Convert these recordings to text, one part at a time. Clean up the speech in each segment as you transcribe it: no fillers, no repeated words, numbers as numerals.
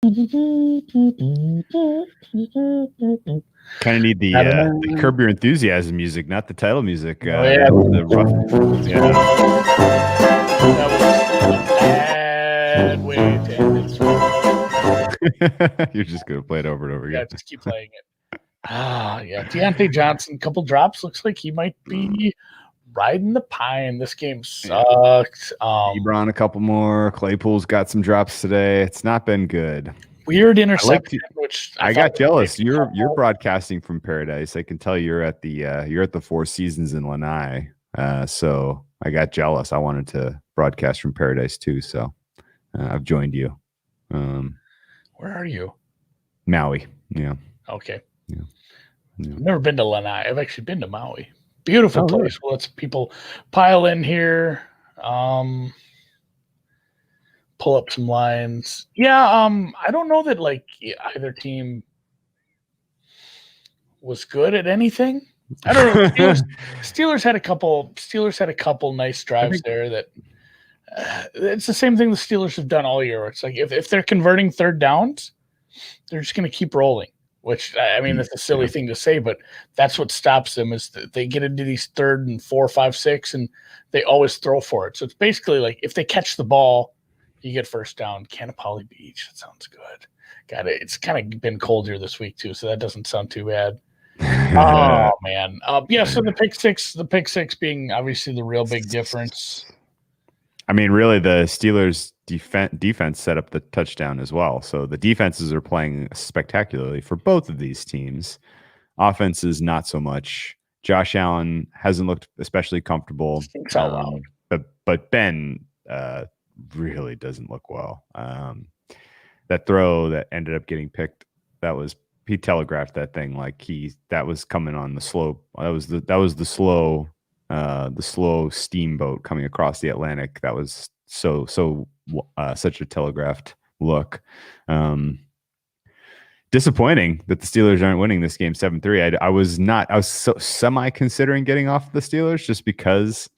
Kind of need the Curb Your Enthusiasm music, not the title music. Oh, yeah. The rough, yeah. That was a bad way to end this. You're just gonna play it over and over Yeah, again. just keep playing it. Yeah. Deontay Johnson, couple drops. Looks like he might be riding the pine. This game sucks. Ebron a couple more. Claypool's got some drops today. It's not been good. Weird interception, which I got jealous. You're broadcasting from paradise. I can tell you're at the Four Seasons in Lanai. So I got jealous. I wanted to broadcast from paradise too. So I've joined you. Where are you? Maui. Yeah. Okay. Yeah. I've never been to Lanai. I've actually been to Maui. Beautiful place. Really? Well, let's people pile in here. Pull up some lines. Yeah, I don't know that like either team was good at anything. I don't know. Steelers had a couple nice drives there that it's the same thing the Steelers have done all year. It's like if they're converting third downs, they're just going to keep rolling. Which I mean, that's a silly thing to say, but that's what stops them is that they get into these 3rd and 4, 5, 6, and they always throw for it. So it's basically like if they catch the ball, you get first down. Canapali Beach. That sounds good. Got it. It's kind of been cold here this week too, so that doesn't sound too bad. Oh man. Yeah. So the pick six being obviously the real big difference. I mean, really, the Steelers defense set up the touchdown as well. So the defenses are playing spectacularly for both of these teams. Offenses, not so much. Josh Allen hasn't looked especially comfortable. But Ben really doesn't look well. That throw that ended up getting picked, he telegraphed that thing like that was coming on the slope. That was the slow steamboat coming across the Atlantic. That was such a telegraphed look. Disappointing that the Steelers aren't winning this game 7-3. I was semi considering getting off the Steelers just because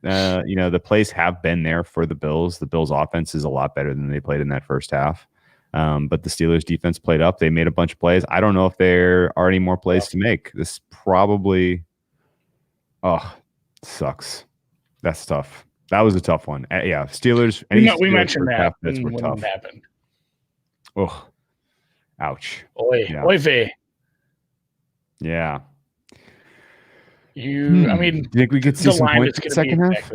the plays have been there for the Bills. The Bills offense is a lot better than they played in that first half. But the Steelers defense played up. They made a bunch of plays. I don't know if there are any more plays to make. This probably sucks. That's tough. That was a tough one. Yeah, Steelers. We mentioned that when it happened. Oh, ouch. Oy vey. Yeah. I mean, do you think we could see some points in the second half?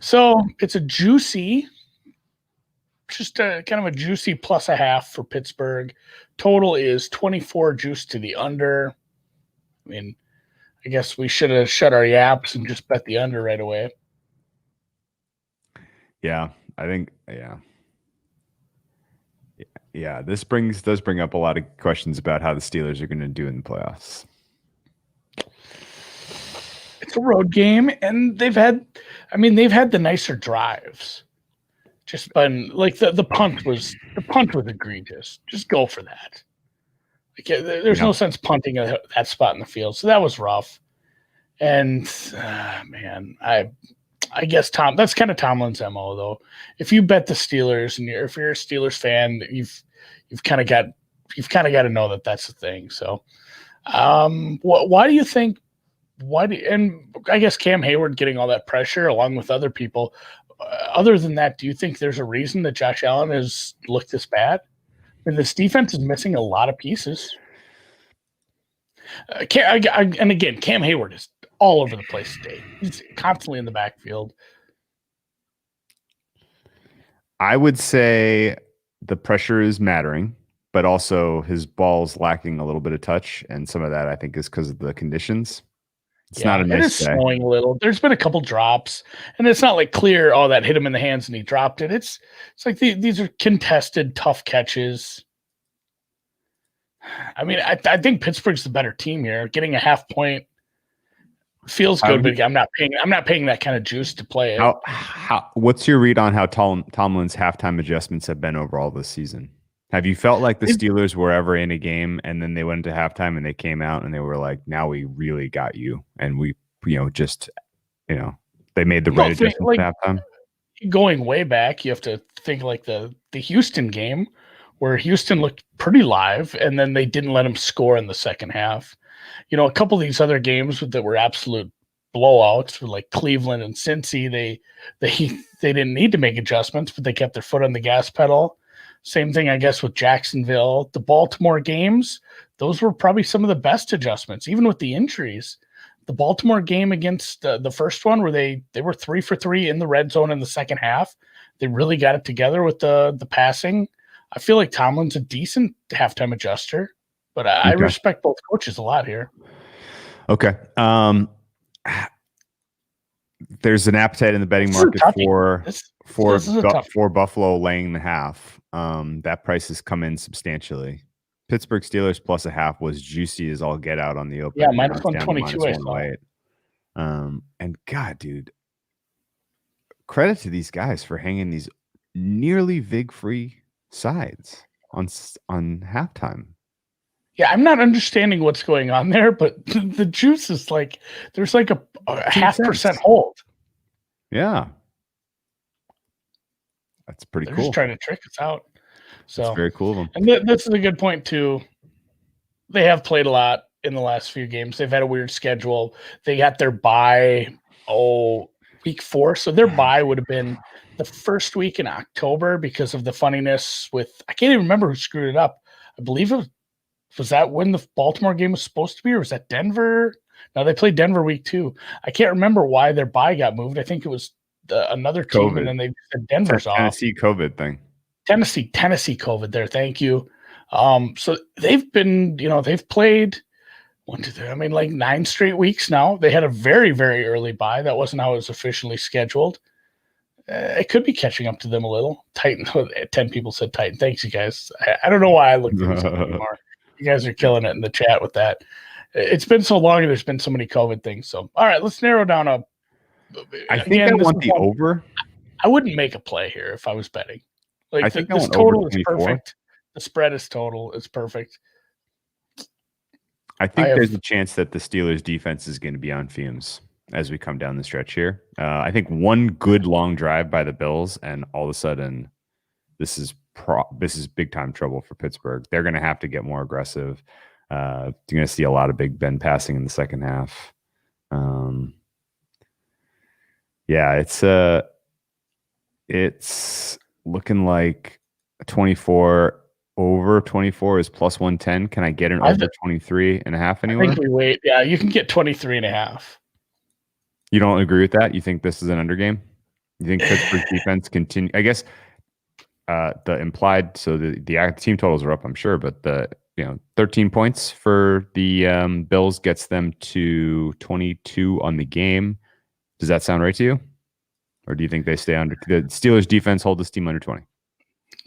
So it's a juicy, just kind of a juicy +0.5 for Pittsburgh. Total is 24 juice to the under. I mean, I guess we should have shut our yaps and just bet the under right away. Yeah, I think, yeah. This does bring up a lot of questions about how the Steelers are going to do in the playoffs. It's a road game, and they've had the nicer drives. Just been like the punt was egregious. Just go for that. Like, there's no sense punting at that spot in the field. So that was rough. And man, I guess that's kind of Tomlin's MO though. If you bet the Steelers and if you're a Steelers fan, you've kind of got to know that that's the thing. So, why do you think? And I guess Cam Hayward getting all that pressure along with other people. Other than that, do you think there's a reason that Josh Allen has looked this bad? I mean, this defense is missing a lot of pieces. And again, Cam Hayward is all over the place today. He's constantly in the backfield. I would say the pressure is mattering, but also his ball's lacking a little bit of touch, and some of that I think is because of the conditions. It's not a nice day. It is snowing a little. There's been a couple drops, and it's not like clear, that hit him in the hands and he dropped it. It's like these are contested, tough catches. I mean, I think Pittsburgh's the better team here. Getting a half point feels good, but I'm not paying that kind of juice to play it. What's your read on how Tomlin's halftime adjustments have been overall this season? Have you felt like the Steelers were ever in a game and then they went into halftime and they came out and they were like, now we really got you, and we they made the right adjustment at halftime? Going way back, you have to think like the Houston game where Houston looked pretty live, and then they didn't let them score in the second half. A couple of these other games that were absolute blowouts, like Cleveland and Cincy, they didn't need to make adjustments, but they kept their foot on the gas pedal. Same thing, I guess, with Jacksonville. The Baltimore games, those were probably some of the best adjustments, even with the injuries. The Baltimore game against the first one, where they were 3 for 3 in the red zone in the second half, they really got it together with the passing. I feel like Tomlin's a decent halftime adjuster, but I respect both coaches a lot here. Okay. There's an appetite in the betting market for Buffalo laying the half. That price has come in substantially. Pittsburgh Steelers plus a half was juicy as all get out on the open. Yeah, minus 122. I saw. And God, dude, credit to these guys for hanging these nearly vig-free sides on halftime. Yeah, I'm not understanding what's going on there, but the juice is like there's like a 0.5% hold. Yeah, that's pretty cool. Just trying to trick us out. So it's very cool of them. And this is a good point too. They have played a lot in the last few games. They've had a weird schedule. They got their bye week 4, so their bye would have been the first week in October because of the funniness with I can't even remember who screwed it up. I believe it was that when the Baltimore game was supposed to be, or was that Denver? No, they played Denver week 2. I can't remember why their bye got moved. I think it was another team, COVID. And then they said Denver's off. Tennessee COVID thing. Tennessee COVID there. Thank you. So they've been, they've played 1, 2, 3. I mean, like 9 straight weeks now. They had a very, very early bye. That wasn't how it was officially scheduled. It could be catching up to them a little. Titan. 10 people said Titan. Thanks, you guys. I don't know why I looked at this anymore. You guys are killing it in the chat with that. It's been so long and there's been so many COVID things. So, all right, let's narrow down I think I want the over. I wouldn't make a play here if I was betting. Like I think this total is perfect. The spread is total. It's perfect. I think there's a chance that the Steelers defense is going to be on fumes as we come down the stretch here. I think one good long drive by the Bills, and all of a sudden, this is big time trouble for Pittsburgh. They're going to have to get more aggressive. You're going to see a lot of Big Ben passing in the second half. Yeah, it's looking like 24 over 24 is plus 110. Can I get an over 23 and a half anywhere? I think we wait. Yeah, you can get 23 and a half. You don't agree with that? You think this is an under game? You think Pittsburgh defense continue? I guess the implied, so the team totals are up, I'm sure, but 13 points for the Bills gets them to 22 on the game. Does that sound right to you? Or do you think they stay under? The Steelers defense hold this team under 20?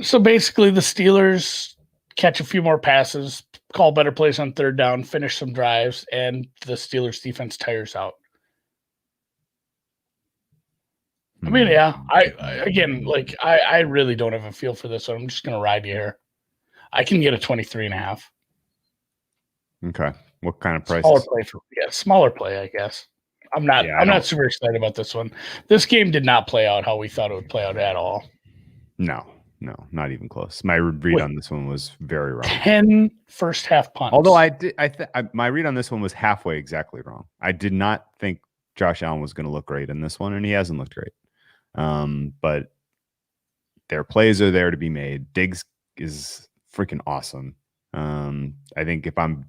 So basically the Steelers catch a few more passes, call better plays on third down, finish some drives, and the Steelers defense tires out. I mean, yeah, I really don't have a feel for this, so I'm just going to ride you here. I can get a 23 and a half. Okay. What kind of price? Smaller play, I guess. I'm not super excited about this one. This game did not play out how we thought it would play out at all. No, not even close. My read on this one was very wrong. 10 first half punts. Although my read on this one was halfway exactly wrong. I did not think Josh Allen was going to look great in this one, and he hasn't looked great. But their plays are there to be made. Diggs is freaking awesome. I think if I'm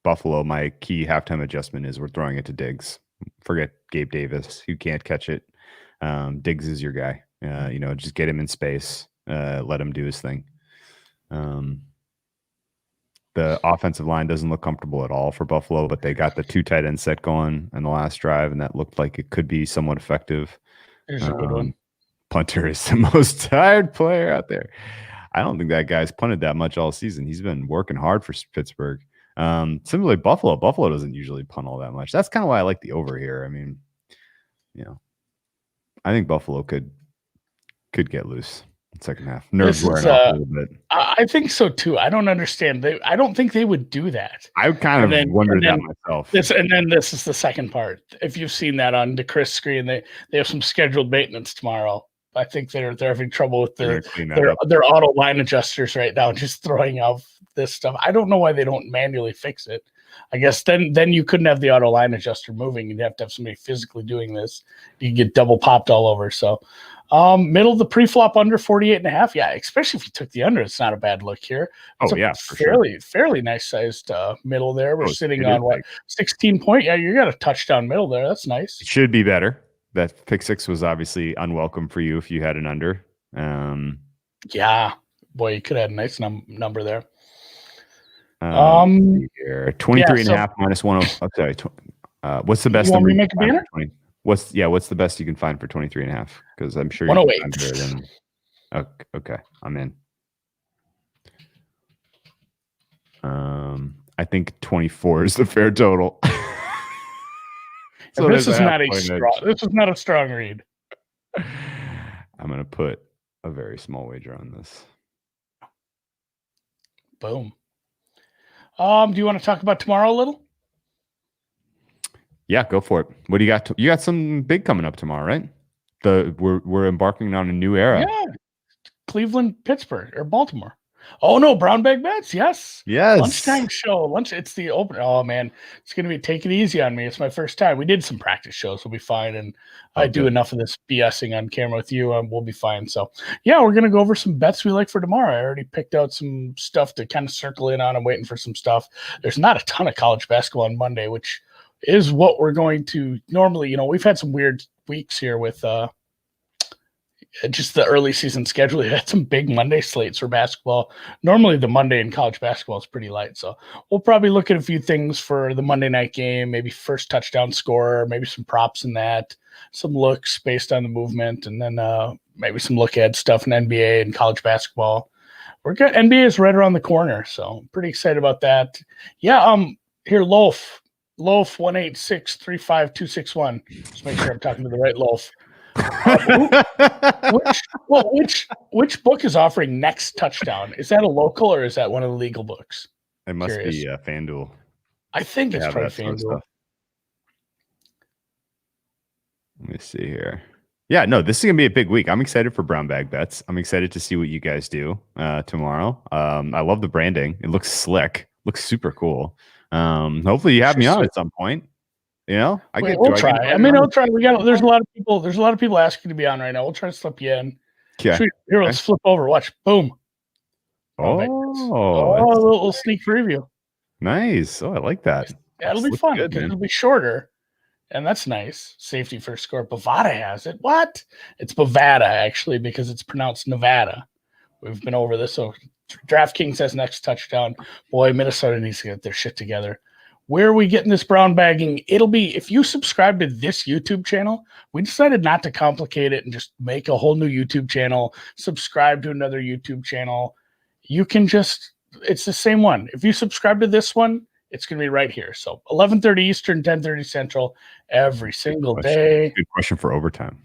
Buffalo, my key halftime adjustment is we're throwing it to Diggs. Forget Gabe Davis, who can't catch it. Diggs is your guy. Just get him in space. Let him do his thing. The offensive line doesn't look comfortable at all for Buffalo, but they got the 2 tight end set going in the last drive, and that looked like it could be somewhat effective. There's a good one. Punter is the most tired player out there. I don't think that guy's punted that much all season. He's been working hard for Pittsburgh. Similarly, Buffalo doesn't usually punt all that much. That's kind of why I like the over here. I mean, I think Buffalo could get loose in the second half. Nerves wearing off a little bit. I think so too. I don't understand. I don't think they would do that. I kind of wondered that myself. This is the second part. If you've seen that on the Chris screen, they have some scheduled maintenance tomorrow. I think they're having trouble with They're gonna clean that up. their auto line adjusters right now, just throwing out this stuff. I don't know why they don't manually fix it. I guess then you couldn't have the auto line adjuster moving. You'd have to have somebody physically doing this. You get double popped all over. So middle of the pre-flop under 48.5. Yeah, especially if you took the under, it's not a bad look here. It's fairly nice sized middle there. We're sitting on what, 16 point? Yeah, you got a touchdown middle there. That's nice. It should be better. That pick six was obviously unwelcome for you if you had an under. Yeah, boy, you could have had a nice number there. Here, 23 and a half minus 10. I'm sorry. What's the best you want number? Me to make a banner? What's the best you can find for 23 and a half? Because I'm sure 108. Okay, I'm in. I think 24 is the fair total. So this is not a strong read. I'm gonna put a very small wager on this. Boom. Do you want to talk about tomorrow a little? Yeah, go for it. What do you got? You got some big coming up tomorrow, right? We're embarking on a new era. Yeah, Cleveland, Pittsburgh, or Baltimore. Oh no, brown bag bets. Yes. Lunchtime show. It's the opener. Oh man, it's gonna be take it easy on me. It's my first time. We did some practice shows. We'll be fine. And I do enough of this BSing on camera with you. We'll be fine. So yeah, we're gonna go over some bets we like for tomorrow. I already picked out some stuff to kind of circle in on. I'm waiting for some stuff. There's not a ton of college basketball on Monday, which is what we're going to normally. We've had some weird weeks here with just the early season schedule. We had some big Monday slates for basketball. Normally the Monday in college basketball is pretty light. So we'll probably look at a few things for the Monday night game, maybe first touchdown scorer, maybe some props in that, some looks based on the movement, and then maybe some look ahead stuff in NBA and college basketball. We're good. NBA is right around the corner. So I'm pretty excited about that. Yeah. Here, Loaf 18635-261. Just make sure I'm talking to the right Loaf. Which book is offering next touchdown? Is that a local or is that one of the legal books? It must be FanDuel. I think it's probably FanDuel. Let me see here. Yeah, no, this is gonna be a big week. I'm excited for brown bag bets. I'm excited to see what you guys do tomorrow. I love the branding. It looks slick. Looks super cool. Hopefully you have me on at some point. We'll try. I'll try. There's a lot of people asking to be on right now. We'll try to slip you in. Yeah. Here, let's flip over. Watch. Boom. A little sneak preview. Nice. Oh, I like that. Yeah, it'll be fun because it'll be shorter, and that's nice. Safety first score. Bovada has it. What? It's Bovada actually because it's pronounced Nevada. We've been over this. So DraftKings has next touchdown. Boy, Minnesota needs to get their shit together. Where are we getting this brown bagging? It'll be if you subscribe to this YouTube channel. We decided not to complicate it and just make a whole new YouTube channel, subscribe to another YouTube channel. You can it's the same one. If you subscribe to this one, it's going to be right here. So 11:30 Eastern, 10:30 Central every single day. Good question for overtime.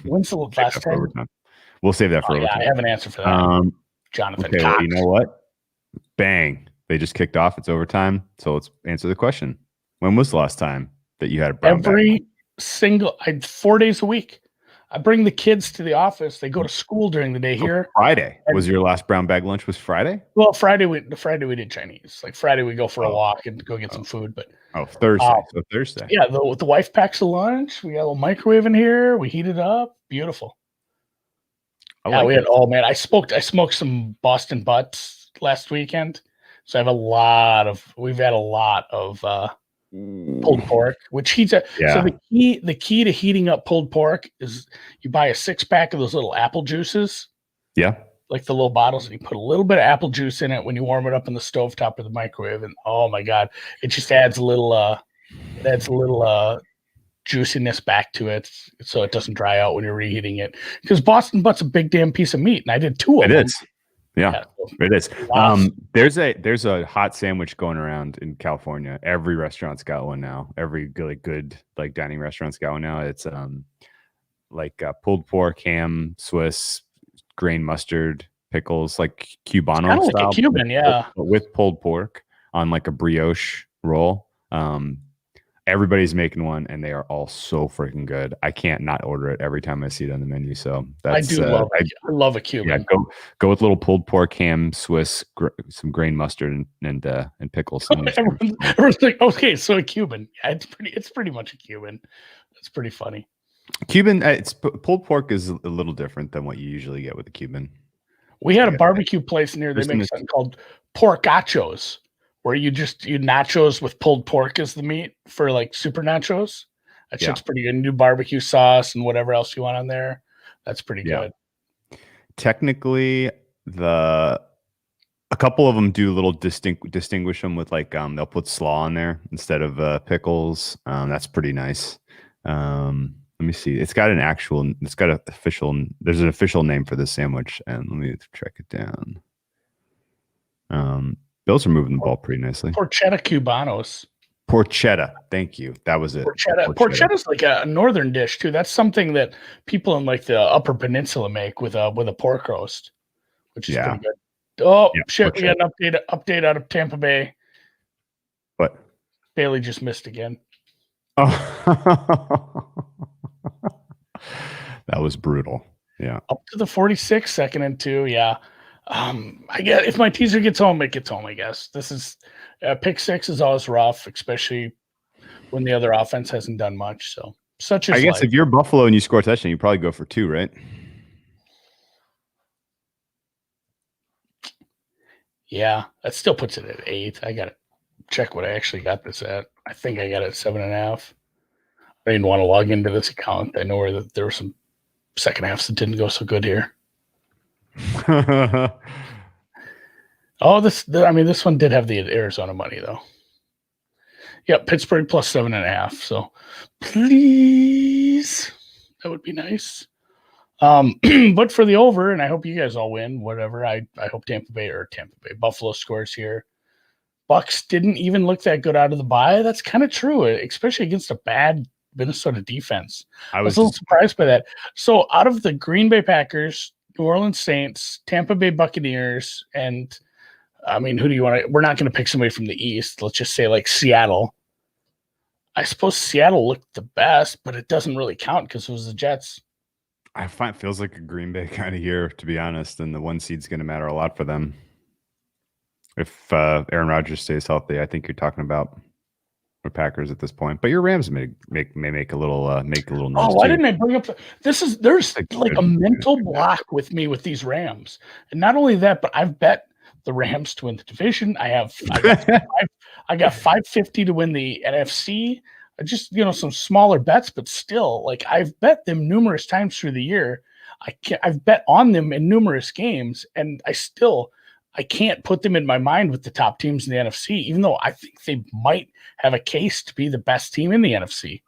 When's the last time? Overtime. We'll save that for overtime. Yeah, I have an answer for that. Jonathan Cox. Well, you know what? Bang. They just kicked off. It's overtime. So let's answer the question. When was the last time that you had a brown bag? 4 days a week. I bring the kids to the office. They go to school during the day here. Friday was your last brown bag lunch. Was Friday? Well, Friday we did Chinese. Like Friday we go for a walk and go get some food. But Thursday. So Thursday. Yeah, the wife packs a lunch. We got a little microwave in here. We heat it up. Beautiful. We had. Oh man, I smoked some Boston butts last weekend. So we've had a lot of pulled pork, which heats up. Yeah. So the key to heating up pulled pork is you buy a 6-pack of those little apple juices. Yeah. Like the little bottles, and you put a little bit of apple juice in it when you warm it up in the stovetop or the microwave. And oh my God, it just adds a little juiciness back to it so it doesn't dry out when you're reheating it. Because Boston butt's a big damn piece of meat, and I did 2 of them. It is. Yeah, it is. There's a hot sandwich going around in California. Every restaurant's got one now. Every good dining restaurant's got one now. It's pulled pork, ham, Swiss, grain mustard, pickles, like Cubano style. Like a Cuban, with pulled pork on like a brioche roll. Everybody's making one, and they are all so freaking good. I can't not order it every time I see it on the menu. So I that's do love it. I love a yeah. Cuban. Go with little pulled pork, ham, Swiss, some grain mustard, and pickles. And Everyone's like, okay, so a Cuban. Yeah, it's pretty much a Cuban. That's pretty funny. Cuban, pulled pork is a little different than what you usually get with a Cuban. We had a barbecue place near. They make something called porkachos, where you nachos with pulled pork as the meat for like super nachos. That shit's pretty good. And do barbecue sauce and whatever else you want on there. That's pretty good. Technically, a couple of them do little distinguish them with like they'll put slaw on there instead of pickles. That's pretty nice. Let me see. There's an official name for this sandwich, and let me track it down. Bills are moving the ball pretty nicely. Porchetta cubanos. Porchetta. Thank you. That was it. Porchetta is like a northern dish too. That's something that people in like the Upper Peninsula make with a pork roast, which is pretty good. Oh shit! We got an update out of Tampa Bay. What? Bailey just missed again. Oh. That was brutal. Yeah. Up to the 46, 2nd and 2. Yeah. I guess if my teaser gets home, it gets home, I guess. This is pick 6 is always rough, especially when the other offense hasn't done much. So such as I guess if you're Buffalo and you score a touchdown, you probably go for 2, right? Yeah, that still puts it at 8. I gotta check what I actually got this at. I think I got it at 7.5. I didn't want to log into this account. I know where there were some second halves that didn't go so good here. This one did have the Arizona money though. Yep, Pittsburgh plus 7.5. So please, that would be nice. But for the over, and I hope you guys all win. Whatever. I hope Buffalo scores here. Bucks didn't even look that good out of the bye. That's kind of true, especially against a bad Minnesota defense. I was a little surprised by that. So out of the Green Bay Packers, New Orleans Saints, Tampa Bay Buccaneers, and who do you want to? We're not going to pick somebody from the East. Let's just say like Seattle. I suppose Seattle looked the best, but it doesn't really count because it was the Jets. I find it feels like a Green Bay kind of year, to be honest, and the 1 seed's going to matter a lot for them. If Aaron Rodgers stays healthy, I think you're talking about the Packers at this point. But your Rams may make a little noise. Oh, why didn't I bring up there's like a mental block with me with these Rams. And not only that, but I've bet the Rams to win the division. I got 550 to win the NFC. Just some smaller bets, but still, like I've bet them numerous times through the year. I've bet on them in numerous games, and I can't put them in my mind with the top teams in the NFC, even though I think they might have a case to be the best team in the NFC.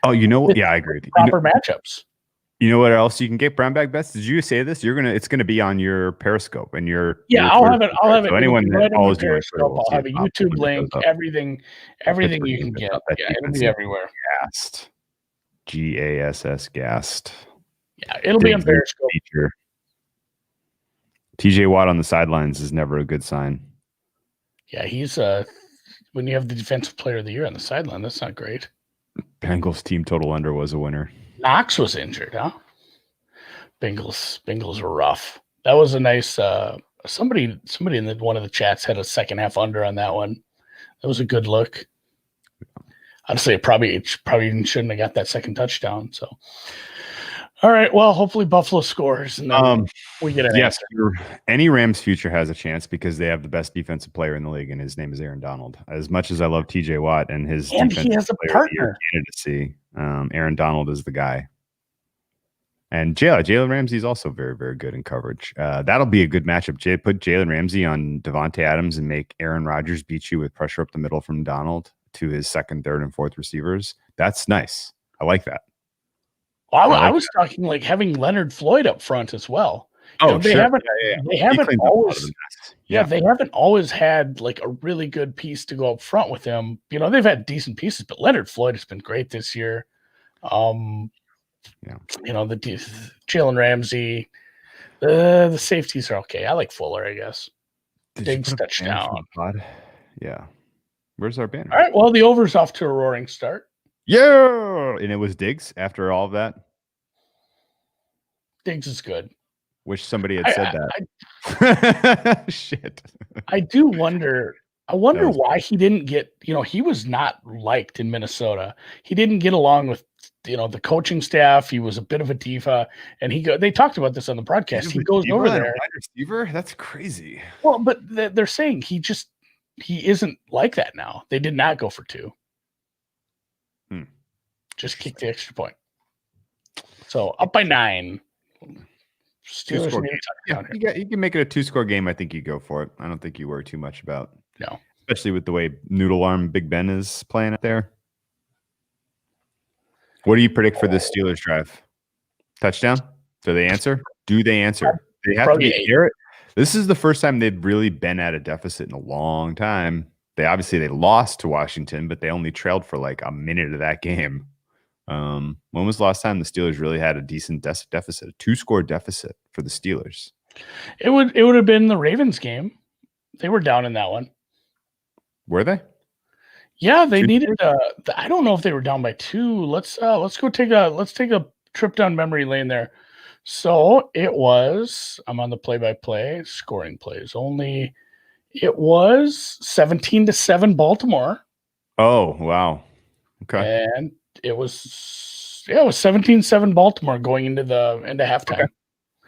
Oh, you know what? Yeah, I agree with you. Proper matchups. You know what else you can get brown bag bets? Did you say this? It's gonna be on your Periscope and your I'll have it. So anyone that follows you, I'll have a YouTube link. Everything you can get. Yeah, it'll be everywhere. Gassed. GASS gassed. Yeah, it'll be on Periscope. TJ Watt on the sidelines is never a good sign. Yeah, he's when you have the defensive player of the year on the sideline, that's not great. Bengals team total under was a winner. Knox was injured, huh? Bengals were rough. That was a nice somebody in one of the chats had a second half under on that one. That was a good look. I'd say probably shouldn't have got that second touchdown. So all right, well, hopefully Buffalo scores and then we get an answer. Any Rams future has a chance because they have the best defensive player in the league, and his name is Aaron Donald. As much as I love TJ Watt and his he has a partner candidacy, Aaron Donald is the guy. And Jalen Ramsey is also very, very good in coverage. That'll be a good matchup. Put Jalen Ramsey on Devontae Adams and make Aaron Rodgers beat you with pressure up the middle from Donald to his second, third, and fourth receivers. That's nice. I like that. Well, I was talking like having Leonard Floyd up front as well. They haven't always. Yeah, they haven't always had like a really good piece to go up front with him. They've had decent pieces, but Leonard Floyd has been great this year. The Jalen Ramsey, the safeties are okay. I like Fuller, I guess. Diggs touchdown. Yeah. Where's our banner? All right. Well, the over's off to a roaring start. Yeah, and it was Diggs after all of that. Diggs is good. Wish somebody had said I, that. Shit. I do wonder. I wonder was why he didn't get. He was not liked in Minnesota. He didn't get along with the coaching staff. He was a bit of a diva, and they talked about this on the broadcast. He goes over there. Wide receiver? That's crazy. Well, but they're saying he isn't like that now. They did not go for 2. Just kick the extra point. So up by 9. Steelers need a touchdown here. You can make it a 2-score game. I think you go for it. I don't think you worry too much about. No, especially with the way Noodle Arm Big Ben is playing up there. What do you predict for this Steelers drive? Touchdown? Do they answer? They have to be Garrett. This is the first time they've really been at a deficit in a long time. They lost to Washington, but they only trailed for like a minute of that game. When was the last time the Steelers really had a decent deficit, a 2-score deficit for the Steelers? It would have been the Ravens game. They were down in that one. Were they? Yeah, they needed. I don't know if they were down by 2. Let's go take a trip down memory lane there. So it was. I'm on the play-by-play scoring plays only. It was 17-7 Baltimore. Oh wow! Okay, and it was 17-7 Baltimore going into halftime. Okay.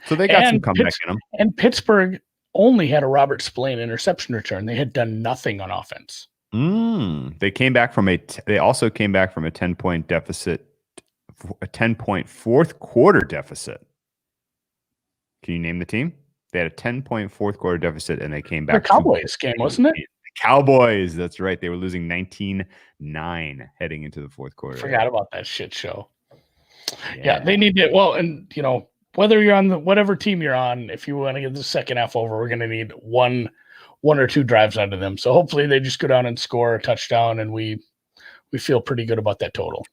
So they got some comeback in them. And Pittsburgh only had a Robert Spillane interception return. They had done nothing on offense. They came back from they also came back from a 10-point deficit, a 10-point fourth quarter deficit. Can you name the team? They had a 10-point fourth quarter deficit, and they came back. The Cowboys game, wasn't it? The Cowboys. That's right. They were losing 19-9 heading into the fourth quarter. Forgot about that shit show. Yeah, they need it. Well, and whether you're on whatever team you're on, if you want to get the second half over, we're going to need one or 2 drives out of them. So hopefully they just go down and score a touchdown, and we feel pretty good about that total.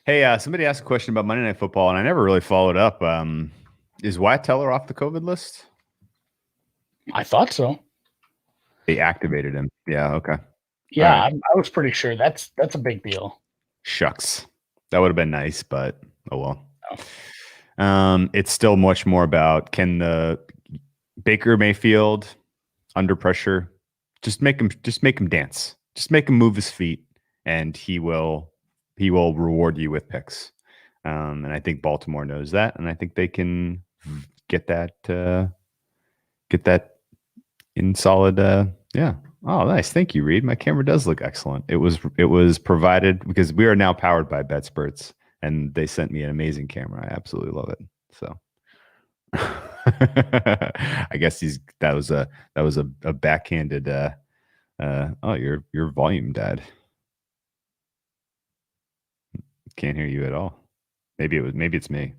Hey, somebody asked a question about Monday Night Football, and I never really followed up. Is Wyatt Teller off the COVID list? I thought so. They activated him. Yeah. Okay. Yeah, right. I was pretty sure. That's a big deal. Shucks, that would have been nice, but oh well. Oh. It's still much more about can the Baker Mayfield under pressure just make him dance, just make him move his feet, and he will reward you with picks. And I think Baltimore knows that, and I think they can get that in solid. Yeah. Oh, nice. Thank you, Reed. My camera does look excellent. It was provided because we are now powered by BetSperts, and they sent me an amazing camera. I absolutely love it. So I guess that was a backhanded. Oh, your volume died. Can't hear you at all. Maybe it's me.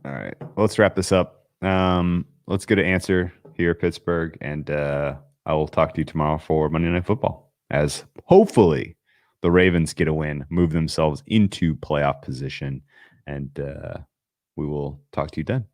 All right, let's wrap this up. Let's get an answer here at Pittsburgh, and I will talk to you tomorrow for Monday Night Football, as hopefully the Ravens get a win, move themselves into playoff position, and we will talk to you then.